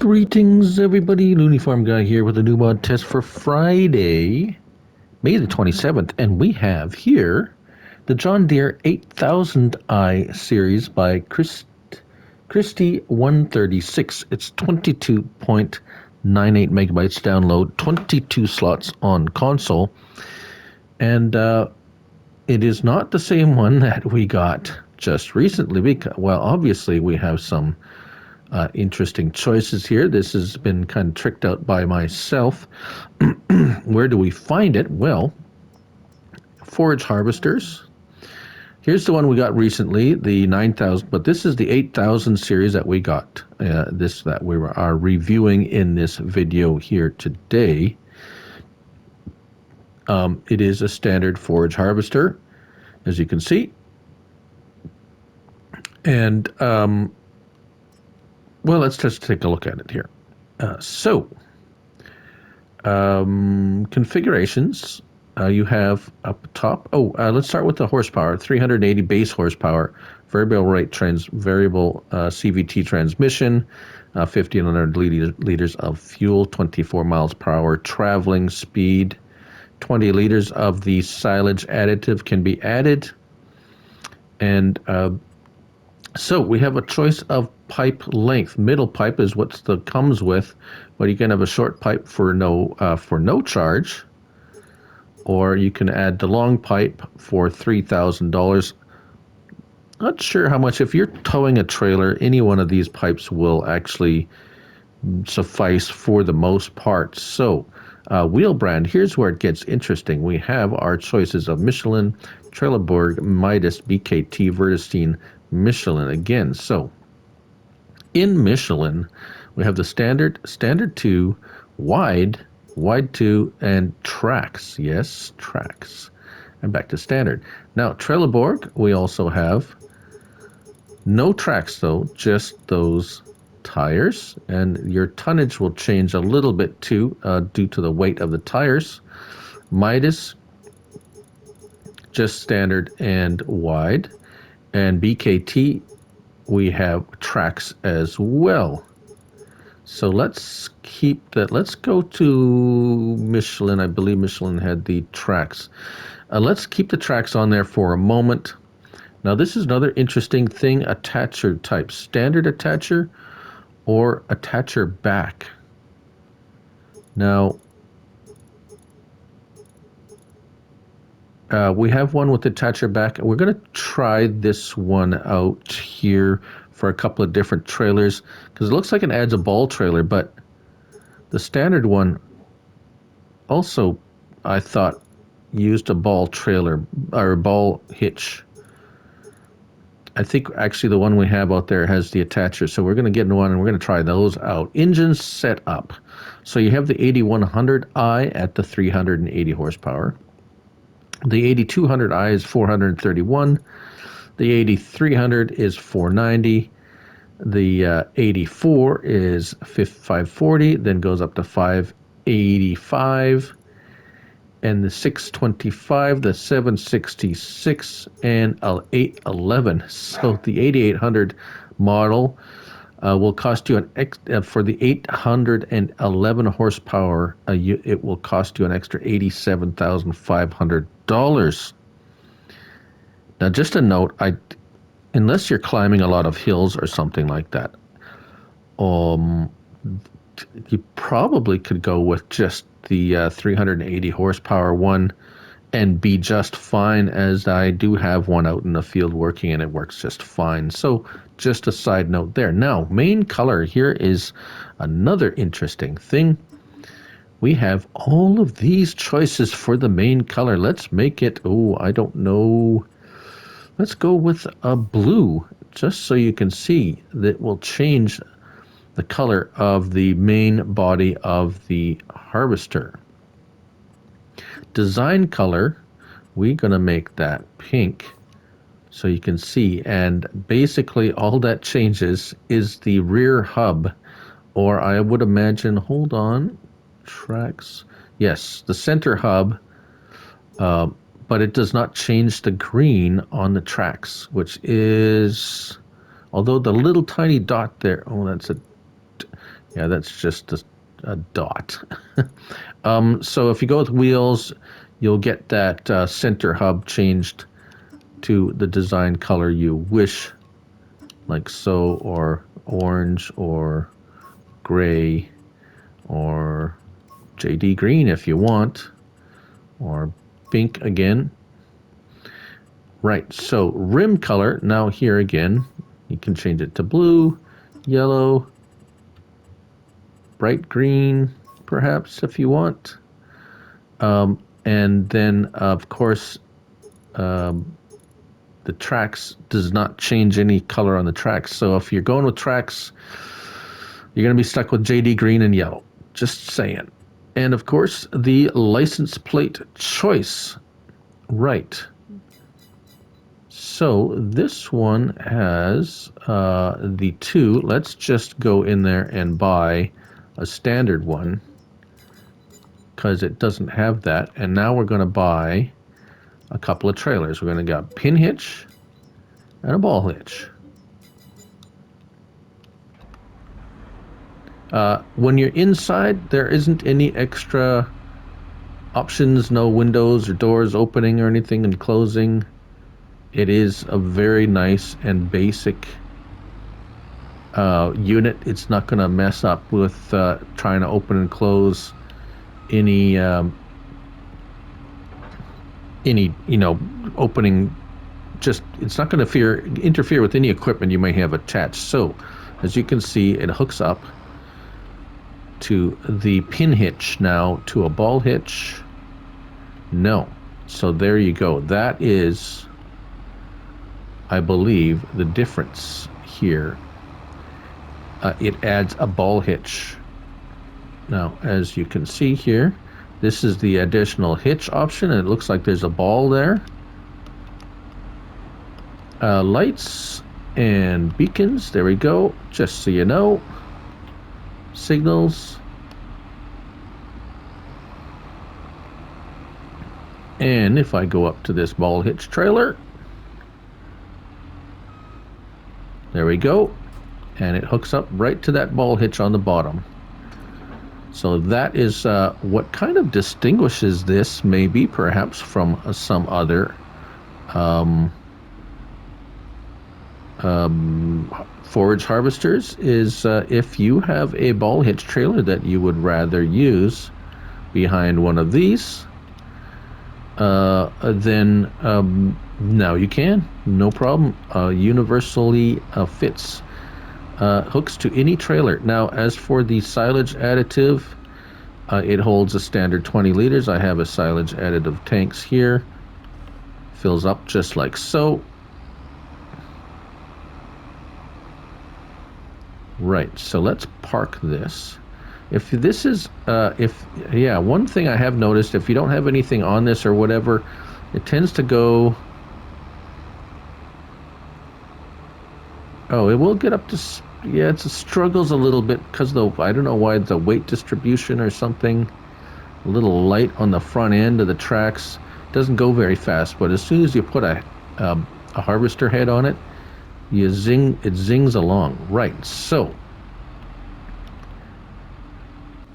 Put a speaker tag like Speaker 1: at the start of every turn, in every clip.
Speaker 1: Greetings, everybody. Looney Farm Guy here with a new mod test for Friday, May the 27th. And we have here the John Deere 8000i series by Christie 136. It's 22.98 megabytes download, 22 slots on console. And it is not the same one that we got just recently. Well, obviously we have some interesting choices here. This has been kind of tricked out by myself. Where do we find it? Well, forage harvesters. Here's the one we got recently, the 9000, but this is the 8000 series that we got. That we are reviewing in this video here today. It is a standard forage harvester, as you can see. And well, let's just take a look at it here. Configurations. You have up top. Let's start with the horsepower. 380 base horsepower, variable CVT transmission, 1,500 liters of fuel, 24 miles per hour traveling speed, 20 liters of the silage additive can be added, and so we have a choice of pipe length. Middle pipe is what comes with, but you can have a short pipe for no charge, or you can add the long pipe for $3,000. Not sure how much. If you're towing a trailer, any one of these pipes will actually suffice for the most part. So wheel brand, here's where it gets interesting. We have our choices of Michelin, Trelleborg, Midas, BKT, Vertestein, Michelin again. So in Michelin, we have the standard 2, wide 2, and tracks. Yes, tracks. And back to standard. Now, Trelleborg, we also have no tracks though, just those tires, and your tonnage will change a little bit too due to the weight of the tires. Midas, just standard and wide. And BKT, we have tracks as well. So let's keep that. Let's go to Michelin. I believe Michelin had the tracks. Let's keep the tracks on there for a moment. Now this is another interesting thing, attacher type. Standard attacher or attacher back. Now, we have one with attacher back. We're going to try this one out here for a couple of different trailers because it looks like it adds a ball trailer, but the standard one also, I thought, used a ball trailer or a ball hitch. I think actually the one we have out there has the attacher, so we're going to get into one and we're going to try those out. Engines set up. So you have the 8100i at the 380 horsepower. The 8200i is 431. The 8300 is 490. The 84 is 540, then goes up to 585. And the 625, the 766, and 811. So the 8800 model will cost you for the 811 horsepower, it will cost you an extra $87,500. Now, just a note, unless you're climbing a lot of hills or something like that, you probably could go with just the 380 horsepower one and be just fine, as I do have one out in the field working and it works just fine. So just a side note there. Now, main color, here is another interesting thing. We have all of these choices for the main color. Let's make it, I don't know. Let's go with a blue, just so you can see that will change the color of the main body of the harvester. Design color, we're going to make that pink so you can see, and basically all that changes is the rear hub, or I would imagine, hold on, tracks, yes, the center hub, but it does not change the green on the tracks, which is, although the little tiny dot there, Yeah, that's just a dot. So if you go with wheels, you'll get that center hub changed to the design color you wish, like so, or orange, or gray, or JD green if you want, or pink again. Right, so rim color, now here again, you can change it to blue, yellow, bright green, perhaps, if you want. And then, of course, the tracks does not change any color on the tracks. So if you're going with tracks, you're going to be stuck with JD green and yellow. Just saying. And of course, the license plate choice. Right. So this one has the two. Let's just go in there and buy a standard one because it doesn't have that. And now we're going to buy a couple of trailers. We're going to get a pin hitch and a ball hitch. When you're inside, there isn't any extra options, no windows or doors opening or anything and closing. It is a very nice and basic unit. It's not going to mess up with trying to open and close any opening. Just it's not going to interfere with any equipment you may have attached. So as you can see, it hooks up to the pin hitch now to a ball hitch. No. So there you go. That is, I believe, the difference here. It adds a ball hitch. Now, as you can see here, this is the additional hitch option, and it looks like there's a ball there. Lights and beacons, there we go, just so you know. Signals. And if I go up to this ball hitch trailer, there we go. And it hooks up right to that ball hitch on the bottom. So that is what kind of distinguishes this, maybe perhaps from some other forage harvesters, is if you have a ball hitch trailer that you would rather use behind one of these, then now you can, no problem. Universally fits, hooks to any trailer. Now, as for the silage additive, it holds a standard 20 liters. I have a silage additive tanks here. Fills up just like so. Right, so let's park this. If this is, one thing I have noticed, if you don't have anything on this or whatever, it tends to go, it will get up to, it struggles a little bit because I don't know why, the weight distribution or something, a little light on the front end of the tracks, doesn't go very fast, but as soon as you put a harvester head on it, it zings along. Right, so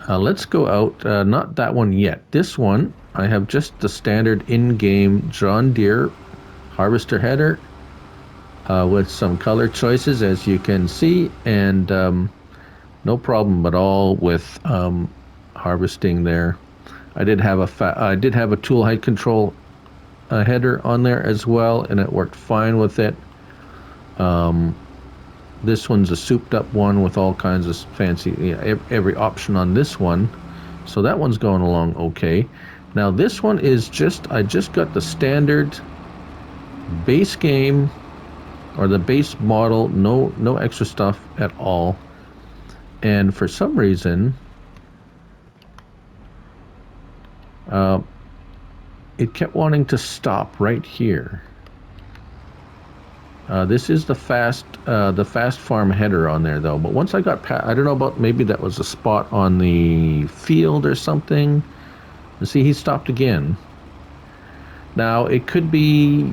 Speaker 1: let's go out, not that one yet. This one, I have just the standard in-game John Deere harvester header with some color choices, as you can see, and no problem at all with harvesting there. I did have a tool height control header on there as well, and it worked fine with it. This one's a souped up one with all kinds of fancy, every option on this one. So that one's going along okay. Now this one is I just got the standard base game, or the base model, no extra stuff at all. And for some reason, it kept wanting to stop right here. This is the fast farm header on there though. But once I got past, I don't know about, maybe that was a spot on the field or something. You see, he stopped again. Now it could be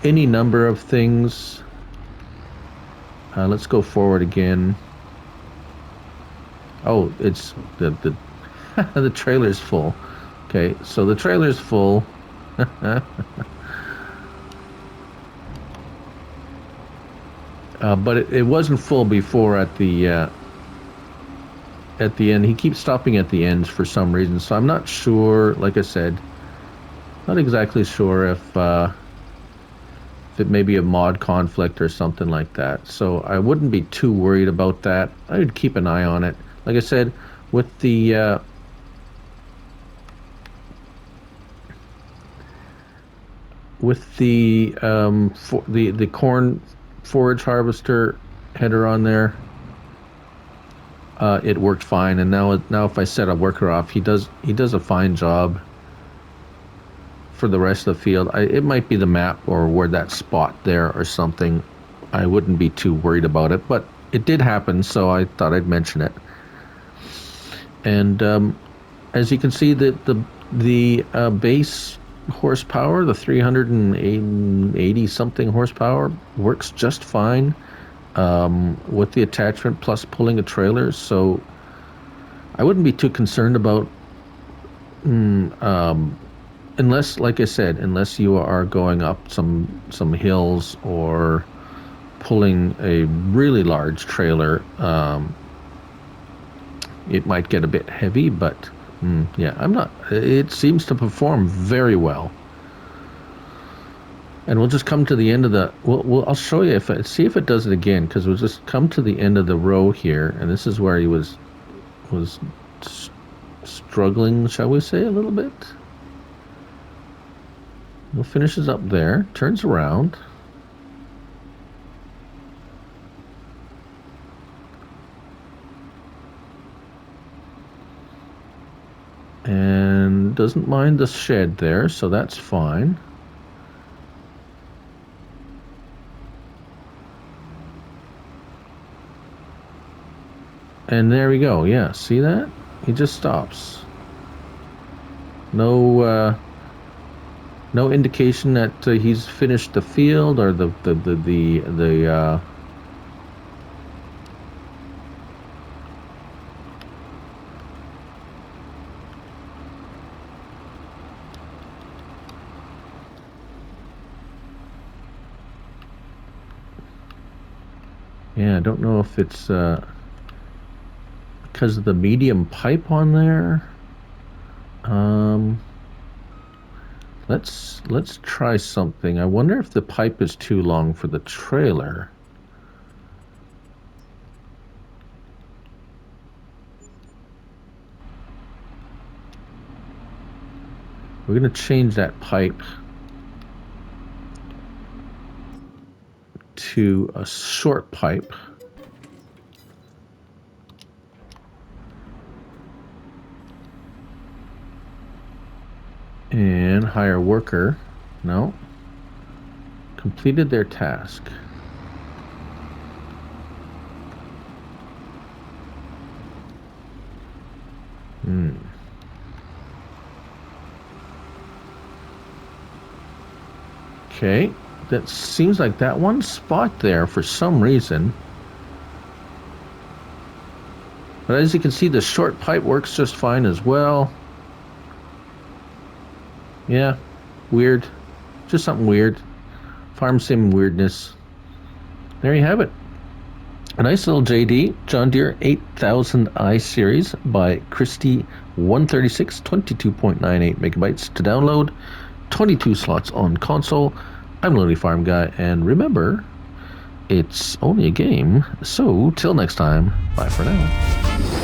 Speaker 1: any number of things. Let's go forward again. Oh, it's the the trailer's full. Okay, so the trailer's full. But it wasn't full before at the end. He keeps stopping at the ends for some reason, so I'm not sure. Like I said, not exactly sure if it may be a mod conflict or something like that. So I wouldn't be too worried about that. I would keep an eye on it. Like I said, with the the corn forage harvester header on there, it worked fine. And now if I set a worker off, he does a fine job for the rest of the field. It might be the map or where that spot there or something. I wouldn't be too worried about it, but it did happen, so I thought I'd mention it. And as you can see, the base horsepower, the 380 something horsepower, works just fine with the attachment plus pulling a trailer. So I wouldn't be too concerned about unless, like I said, unless you are going up some hills or pulling a really large trailer. It might get a bit heavy, but yeah, I'm not. It seems to perform very well. And we'll just come to the end of the. I'll show you see if it does it again, because we'll just come to the end of the row here, and this is where he was struggling, shall we say, a little bit. We'll finishes up there, turns around. And doesn't mind the shed there, so that's fine. And there we go. Yeah, see that? He just stops. No indication that he's finished the field or the yeah, I don't know if it's because of the medium pipe on there. Let's try something. I wonder if the pipe is too long for the trailer. We're going to change that pipe to a short pipe. And hire worker. No. Completed their task. Okay. That seems like that one spot there for some reason. But as you can see, the short pipe works just fine as well. Yeah, weird. Just something weird. Farm sim weirdness. There you have it. A nice little JD, John Deere 8000i series by Christie 136, 22.98 megabytes to download, 22 slots on console. I'm Lonely Farm Guy, and remember, it's only a game, so till next time, bye for now.